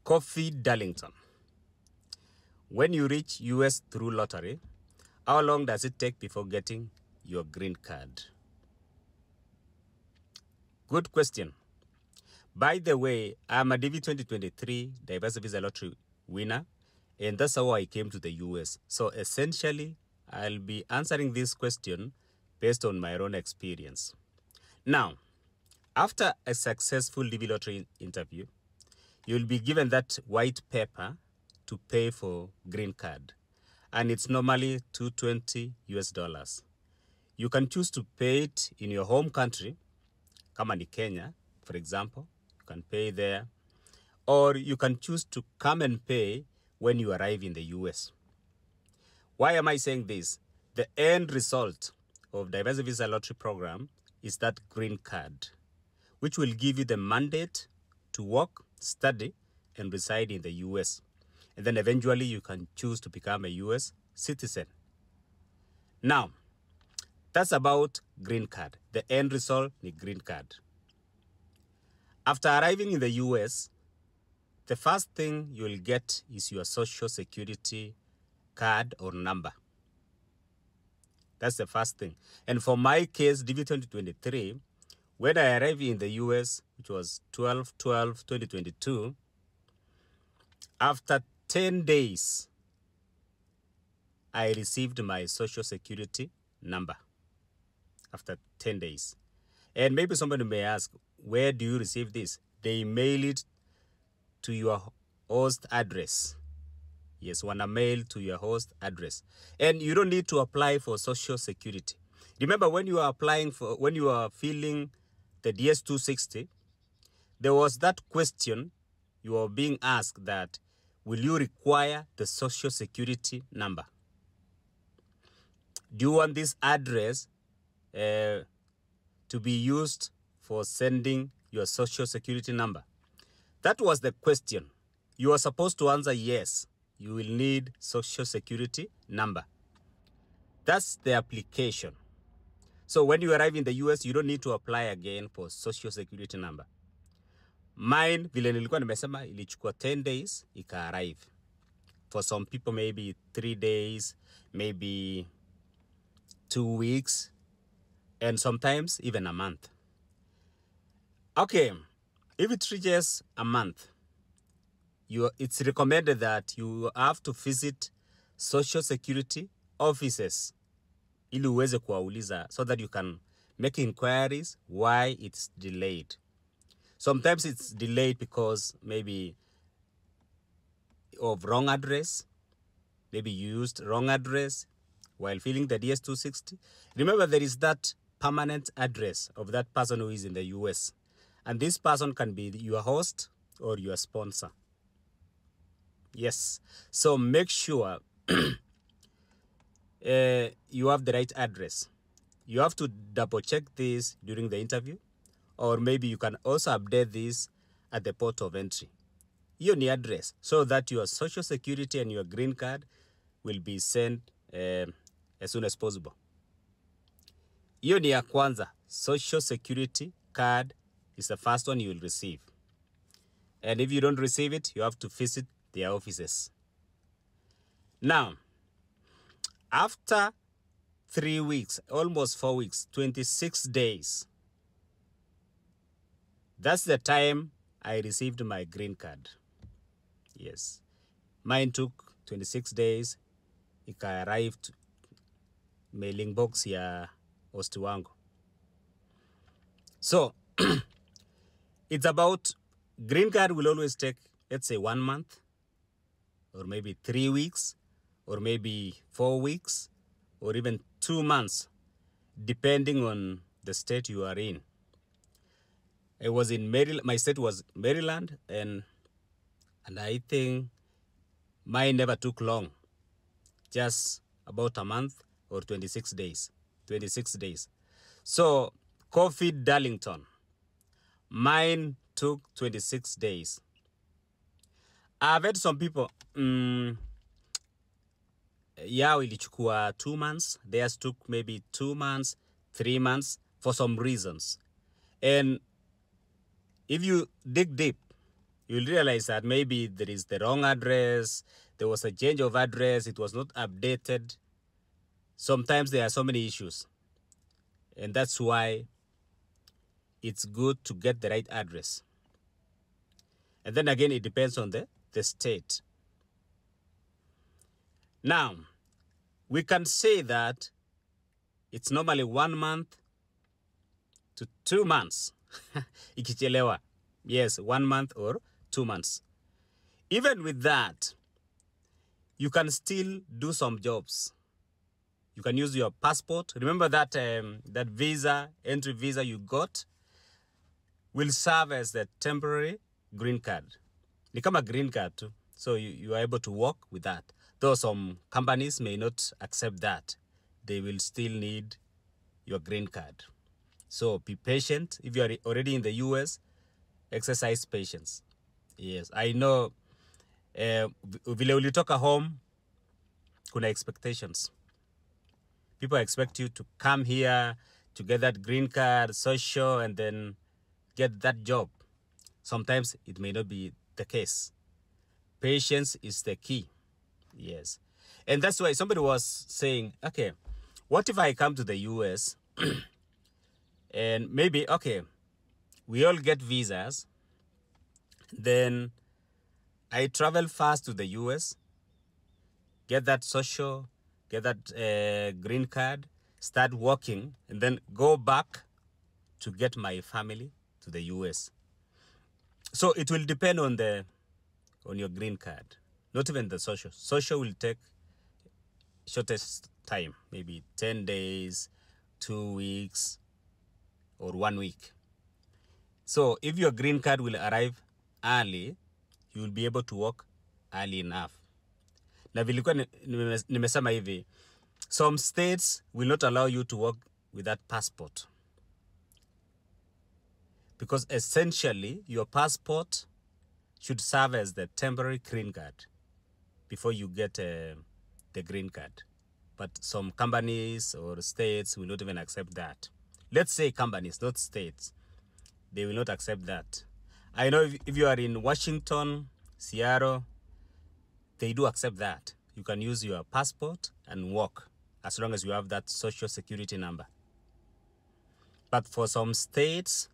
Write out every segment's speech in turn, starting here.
Kofi Darlington. When you reach US through lottery, how long does it take before getting your green card? Good question. By the way, I'm a DV 2023 Diverse Visa Lottery winner, and that's how I came to the US. So essentially, I'll be answering this question based on my own experience. Now, after a successful DV Lottery interview, you'll be given that white paper to pay for green card, and it's normally $220 US. You can choose to pay it in your home country, kama ni Kenya, for example, you can pay there, or you can choose to come and pay when you arrive in the US. Why am I saying this? The end result of Diverse Visa Lottery program is that green card, which will give you the mandate to work, study, and reside in the US. And then eventually you can choose to become a US citizen. Now, that's about green card. The end result is green card. After arriving in the US, the first thing you'll get is your social security card or number. That's the first thing. And for my case, DV 2023, when I arrived in the US, which was 12/12/2022, after 10 days, I received my social security number. After 10 days. And maybe somebody may ask, where do you receive this? They mail it to your host address. Yes, when a mail to your host address. And you don't need to apply for social security. Remember, when you are filling the DS-260, there was that question you are being asked that, will you require the social security number? Do you want this address to be used for sending your social security number? That was the question. You are supposed to answer yes. You will need social security number. That's the application. So when you arrive in the US, you don't need to apply again for social security number. Mine, vile nilikuwa nimesema, ilichukua 10 days, ika arrive. For some people, maybe 3 days, maybe 2 weeks, and sometimes even a month. Okay, if it reaches a month, it's recommended that you have to visit social security offices ili uweze kuwauliza, so that you can make inquiries why it's delayed. Sometimes it's delayed because maybe of wrong address. Maybe you used wrong address while filling the DS-260. Remember, there is that permanent address of that person who is in the US. And this person can be your host or your sponsor. Yes. So make sure you have the right address. You have to double check this during the interview. Or maybe you can also update this at the port of entry. Hiyo ni address, so that your social security and your green card will be sent as soon as possible. Hiyo ni ya kwanza. Social security card is the first one you will receive. And if you don't receive it, you have to visit their offices. Now, after 3 weeks, almost 4 weeks, 26 days, that's the time I received my green card. Yes. Mine took 26 days. Ika arrived mailing box ya host wangu. So, it's about, green card will always take, let's say 1 month, or maybe 3 weeks, or maybe 4 weeks, or even 2 months, depending on the state you are in. I was in Maryland. My state was Maryland, and I think mine never took long, just about a month or 26 days. 26 days. So, Kofi Darlington, mine took 26 days. I've had some people, yao ilichukua 2 months. Theirs took maybe 2 months, 3 months for some reasons. And if you dig deep, you'll realize that maybe there is the wrong address, there was a change of address, it was not updated. Sometimes there are so many issues. And that's why it's good to get the right address. And then again, it depends on the state. Now, we can say that it's normally 1 month to 2 months. Ikichelewa. Yes, 1 month or 2 months. Even with that, you can still do some jobs. You can use your passport. Remember that that visa, entry visa you got will serve as the temporary green card. Ni kama green card too. So you are able to work with that. Though some companies may not accept that, they will still need your green card. So be patient. If you are already in the US, exercise patience. Yes, I know vile ulitoka home, kuna expectations. People expect you to come here to get that green card, social, and then get that job. Sometimes it may not be the case. Patience is the key. Yes. And that's why somebody was saying, okay, what if I come to the US and maybe, okay, we all get visas, then I travel fast to the US, get that social, get that green card, start working, and then go back to get my family to the US. So it will depend on your green card, not even the social. Social will take shortest time, maybe 10 days, 2 weeks, or 1 week. So if your green card will arrive early, you will be able to work early enough. Na vilikuwa nimesema hivi, some states will not allow you to work with that passport. Because essentially, your passport should serve as the temporary green card before you get the green card. But some companies or states will not even accept that. Let's say companies, not states. They will not accept that. I know if you are in Washington, Seattle, they do accept that. You can use your passport and work as long as you have that social security number. But for some states,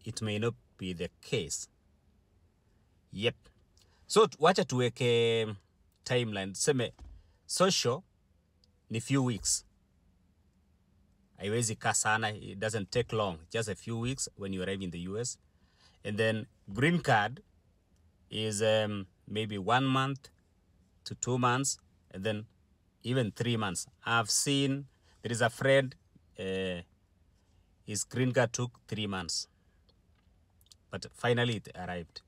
it may not be the case. Yep. So wacha tuweke timeline. Seme social ni few weeks. Haiwezi kaa sana. It doesn't take long. Just a few weeks when you arrive in the US. And then green card is maybe 1 month to 2 months, and then even 3 months. I've seen, there is a friend, his green card took 3 months. But finally it arrived.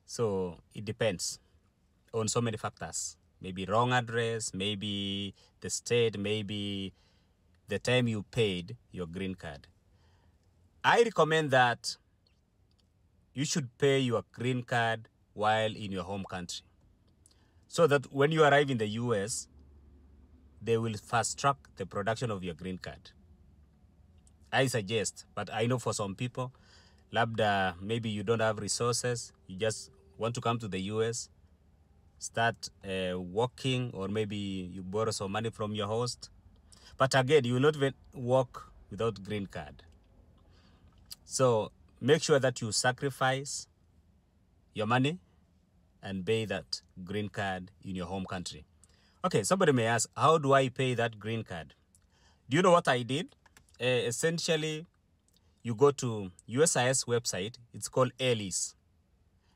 So it depends on so many factors. Maybe wrong address, maybe the state, maybe the time you paid your green card. I recommend that you should pay your green card while in your home country, so that when you arrive in the US, they will fast track the production of your green card. I suggest, but I know for some people, labda, maybe you don't have resources, you just want to come to the US, start working, or maybe you borrow some money from your host. But again, you will not even work without green card. So make sure that you sacrifice your money and pay that green card in your home country. Okay, somebody may ask, how do I pay that green card? Do you know what I did? Essentially, you go to USIS website. It's called ALIS.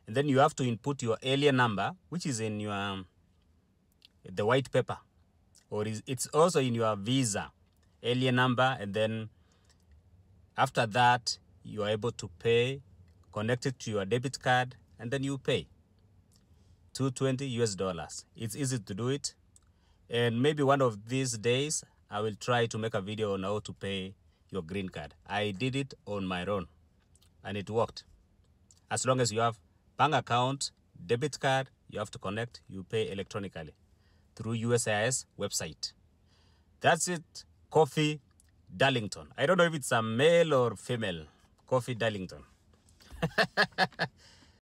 And then you have to input your alien number, which is in your the white paper. Or it's also in your visa, alien number. And then after that, you are able to pay, connect it to your debit card, and then you pay $220. It's easy to do it. And maybe one of these days, I will try to make a video on how to pay your green card. I did it on my own, and it worked. As long as you have bank account, debit card, you have to connect, you pay electronically through USIS website. That's it, Kofi Darlington. I don't know if it's a male or female, Kofi Darlington.